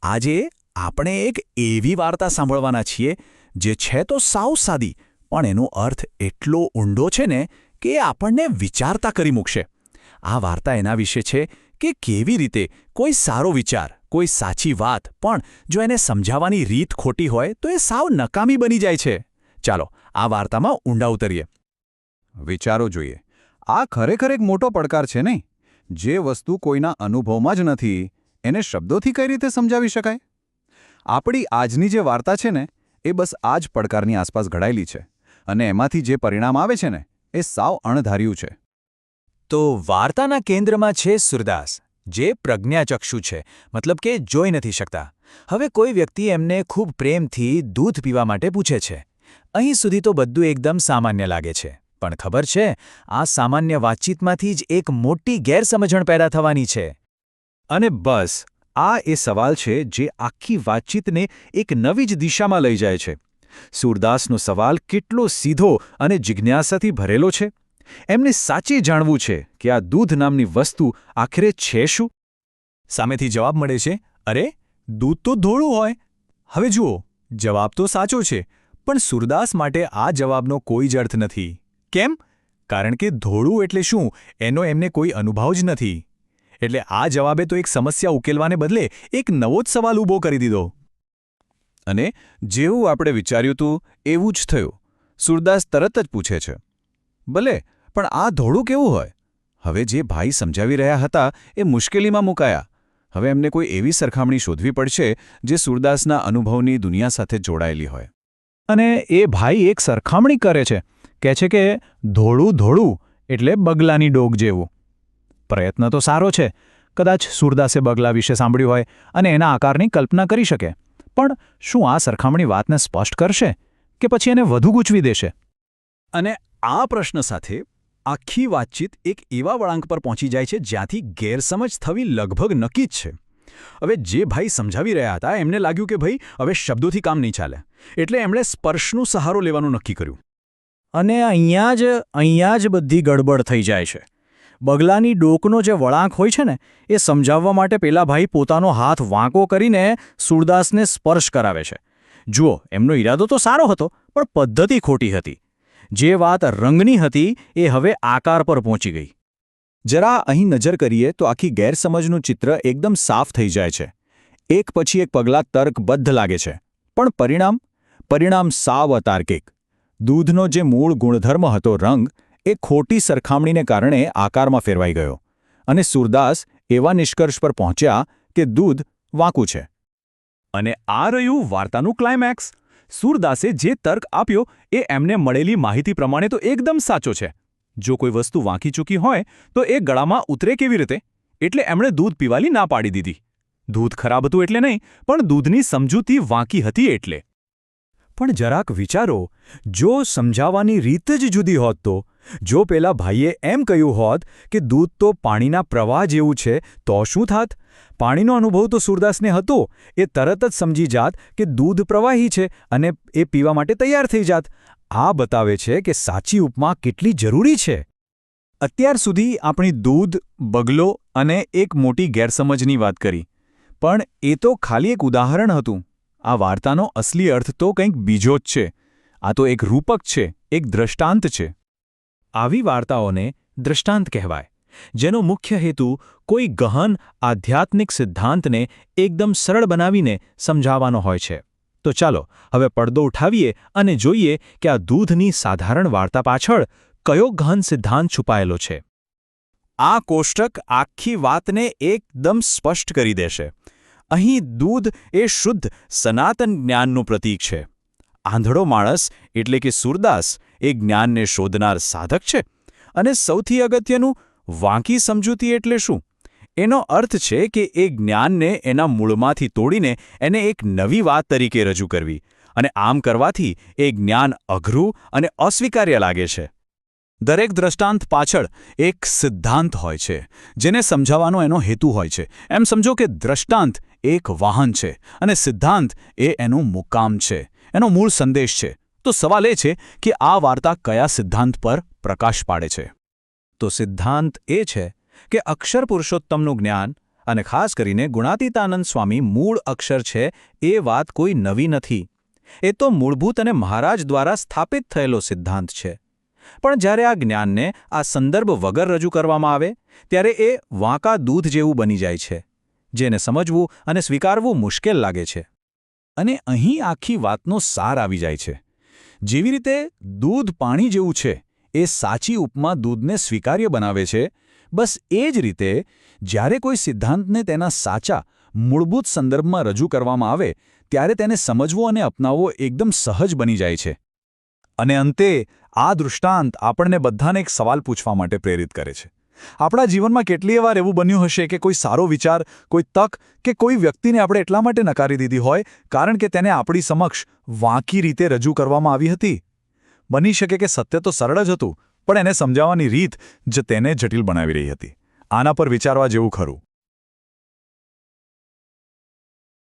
આજે આપણે એક એવી વાર્તા સાંભળવાના છીએ જે છે તો સાવ સાદી, પણ એનો અર્થ એટલો ઊંડો છે ને કે એ આપણને વિચારતા કરી મૂકશે. આ વાર્તા એના વિશે છે કે કેવી રીતે કોઈ સારો વિચાર, કોઈ સાચી વાત પણ જો એને સમજાવવાની રીત ખોટી હોય તો એ સાવ નકામી બની જાય છે. ચાલો આ વાર્તામાં ઊંડા ઉતરીએ. વિચારો જોઈએ. આ ખરેખર એક મોટો પડકાર છે નહીં? જે વસ્તુ કોઈના અનુભવમાં જ નથી એને શબ્દોથી કઈ રીતે સમજાવી શકાય? આપણી આજની જે વાર્તા છે ને એ બસ આ જ પડકારની આસપાસ ઘડાયેલી છે, અને એમાંથી જે પરિણામ આવે છે ને એ સાવ અણધાર્યું છે. તો વાર્તાના કેન્દ્રમાં છે સૂરદાસ, જે પ્રજ્ઞાચક્ષુ છે, મતલબ કે જોઈ નથી શકતા. હવે કોઈ વ્યક્તિ એમને ખૂબ પ્રેમથી દૂધ પીવા માટે પૂછે છે. અહીં સુધી તો બધું એકદમ સામાન્ય લાગે છે, પણ ખબર છે, આ સામાન્ય વાતચીતમાંથી જ એક મોટી ગેરસમજણ પેદા થવાની છે. અને બસ આ એ સવાલ છે જે આખી વાતચીતને એક નવી જ દિશામાં લઈ જાય છે. સૂરદાસનો સવાલ કેટલો સીધો અને જિજ્ઞાસાથી ભરેલો છે. એમને સાચે જાણવું છે કે આ દૂધ નામની વસ્તુ આખરે છે શું? સામેથી જવાબ મળે છે, અરે દૂધ તો ધોળું હોય. હવે જુઓ, જવાબ તો સાચો છે, પણ સૂરદાસ માટે આ જવાબનો કોઈ જ અર્થ નથી. કેમ? કારણ કે ધોળું એટલે શું એનો એમને કોઈ અનુભવ જ નથી. એટલે આ જવાબે તો એક સમસ્યા ઉકેલવાને બદલે એક નવો જ સવાલ ઊભો કરી દીધો. અને જેવું આપણે વિચાર્યું હતું એવું જ થયું. સૂરદાસ તરત જ પૂછે છે, ભલે, પણ આ ધોળું કેવું હોય? હવે જે ભાઈ સમજાવી રહ્યા હતા એ મુશ્કેલીમાં મુકાયા. હવે એમને કોઈ એવી સરખામણી શોધવી પડશે જે સૂરદાસના અનુભવની દુનિયા સાથે જોડાયેલી હોય. અને એ ભાઈ એક સરખામણી કરે છે, કહે છે કે ધોળું ધોળું એટલે બગલાની ડોક જેવું. પ્રયત્ન તો સારો છે. કદાચ સૂરદાસે બગલા વિશે સાંભળ્યું હોય અને એના આકારની કલ્પના કરી શકે. પણ શું આ સરખામણી વાતને સ્પષ્ટ કરશે કે પછી એને વધુ ગૂંચવી દેશે? અને આ પ્રશ્ન સાથે આખી વાતચીત એક એવા વળાંક પર પહોંચી જાય છે જ્યાંથી ગેરસમજ થવી લગભગ નક્કી જ છે. હવે જે ભાઈ સમજાવી રહ્યા હતા એમને લાગ્યું કે ભાઈ હવે શબ્દોથી કામ નહીં ચાલે, એટલે એમણે સ્પર્શનો સહારો લેવાનું નક્કી કર્યું. અને અહીંયા જ બધી ગડબડ થઈ જાય છે. બગલાની ડોકનો જે વળાંક હોય છે ને એ સમજાવવા માટે પેલા ભાઈ પોતાનો હાથ વાંકો કરીને સૂરદાસને સ્પર્શ કરાવે છે. જુઓ, એમનો ઈરાદો તો સારો હતો, પણ પદ્ધતિ ખોટી હતી. જે વાત રંગની હતી એ હવે આકાર પર પહોંચી ગઈ. જરા અહીં નજર કરીએ તો આખી ગેરસમજનું ચિત્ર એકદમ સાફ થઈ જાય છે. એક પછી એક પગલાં તર્કબદ્ધ લાગે છે, પણ પરિણામ સાવ અતાર્કિક. દૂધનો જે મૂળ ગુણધર્મ હતો રંગ, એ ખોટી સરખામણીને કારણે આકારમાં ફેરવાઈ ગયો, અને સૂરદાસ એવા નિષ્કર્ષ પર પહોંચ્યા કે દૂધ વાંકું છે. અને આ રહ્યું વાર્તાનું ક્લાઇમેક્સ. સૂરદાસે જે તર્ક આપ્યો એ એમને મળેલી માહિતી પ્રમાણે તો એકદમ સાચો છે. જો કોઈ વસ્તુ વાંકી ચૂકી હોય તો એ ગળામાં ઉતરે કેવી રીતે? એટલે એમણે દૂધ પીવાની ના પાડી દીધી. દૂધ ખરાબ હતું એટલે નહીં, પણ દૂધની સમજૂતી વાંકી હતી એટલે. પણ જરાક વિચારો, જો સમજાવવાની રીત જ જુદી હોત તો, જો પેલા ભાઈએ એમ કહ્યું હોત કે દૂધ તો પાણીના પ્રવાહ જેવું છે, તો શું થાત? પાણીનો અનુભવ તો સૂરદાસને હતો. એ તરત જ સમજી જાત કે દૂધ પ્રવાહી છે અને એ પીવા માટે તૈયાર થઈ જાત. આ બતાવે છે કે સાચી ઉપમા કેટલી જરૂરી છે. અત્યાર સુધી આપણી દૂધ, બગલો અને એક મોટી ગેરસમજની વાત કરી, પણ એ તો ખાલી એક ઉદાહરણ હતું. આ વાર્તાનો અસલી અર્થ તો કંઈક બીજો જ છે. આ તો એક રૂપક છે, એક દ્રષ્ટાંત છે. આવી વાર્તાઓને દ્રષ્ટાંત કહેવાય, જેનો મુખ્ય હેતુ કોઈ ગહન આધ્યાત્મિક સિદ્ધાંતને એકદમ સરળ બનાવીને સમજાવવાનો હોય છે. તો ચાલો હવે પડદો ઉઠાવીએ અને જોઈએ કે આ દૂધની સાધારણ વાર્તા પાછળ કયો ગહન સિદ્ધાંત છુપાયેલો છે. આ કોષ્ટક આખી વાતને એકદમ સ્પષ્ટ કરી દેશે. અહીં દૂધ એ શુદ્ધ સનાતન જ્ઞાનનું પ્રતીક છે. આંધળો માણસ એટલે કે સૂરદાસ એ જ્ઞાનને શોધનાર સાધક છે. અને સૌથી અગત્યનું, વાંકી સમજૂતી એટલે શું? એનો અર્થ છે કે એ જ્ઞાનને એના મૂળમાંથી તોડીને એને એક નવી વાત તરીકે રજૂ કરવી, અને આમ કરવાથી એ જ્ઞાન અઘરું અને અસ્વીકાર્ય લાગે છે. દરેક દ્રષ્ટાંત પાછળ એક સિદ્ધાંત હોય છે, જેને સમજાવવાનો એનો હેતુ હોય છે. એમ સમજો કે દ્રષ્ટાંત એક વાહન છે અને સિદ્ધાંત એ એનું મુકામ છે, એનો મૂળ સંદેશ છે. તો સવાલ એ છે કે આ વાર્તા કયા સિદ્ધાંત પર પ્રકાશ પાડે છે? તો સિદ્ધાંત એ છે કે અક્ષર પુરુષોત્તમનું જ્ઞાન અને ખાસ કરીને ગુણાતીતાનંદ સ્વામી મૂળ અક્ષર છે એ વાત કોઈ નવી નથી. એ તો મૂળભૂત અને મહારાજ દ્વારા સ્થાપિત થયેલો સિદ્ધાંત છે. પણ જ્યારે આ જ્ઞાનને આ સંદર્ભ વગર રજૂ કરવામાં આવે ત્યારે એ વાંકા દૂધ જેવું બની જાય છે, જેને સમજવું અને સ્વીકારવું મુશ્કેલ લાગે છે. અને અહીં આખી વાતનો સાર આવી જાય છે. જેવી રીતે દૂધ પાણી જેવું છે એ સાચી ઉપમા દૂધને સ્વીકાર્ય બનાવે છે, બસ એ જ રીતે જ્યારે કોઈ સિદ્ધાંતને તેના સાચા, મૂળભૂત સંદર્ભમાં રજૂ કરવામાં આવે ત્યારે તેને સમજવો અને અપનાવવો એકદમ સહજ બની જાય છે. અને અંતે આ દૃષ્ટાંત આપણને બધાને એક સવાલ પૂછવા માટે પ્રેરિત કરે છે. આપણા જીવનમાં કેટલીય વાર એવું બન્યું હશે કે કોઈ સારો વિચાર, કોઈ તક કે કોઈ વ્યક્તિને આપણે એટલા માટે નકારી દીધી હોય કારણ કે તેને આપણી સમક્ષ વાંકી રીતે રજૂ કરવામાં આવી હતી. બની શકે કે સત્ય તો સરળ જ હતું, પણ એને સમજાવવાની રીત જ તેને જટિલ બનાવી રહી હતી. આના પર વિચારવા જેવું ખરું.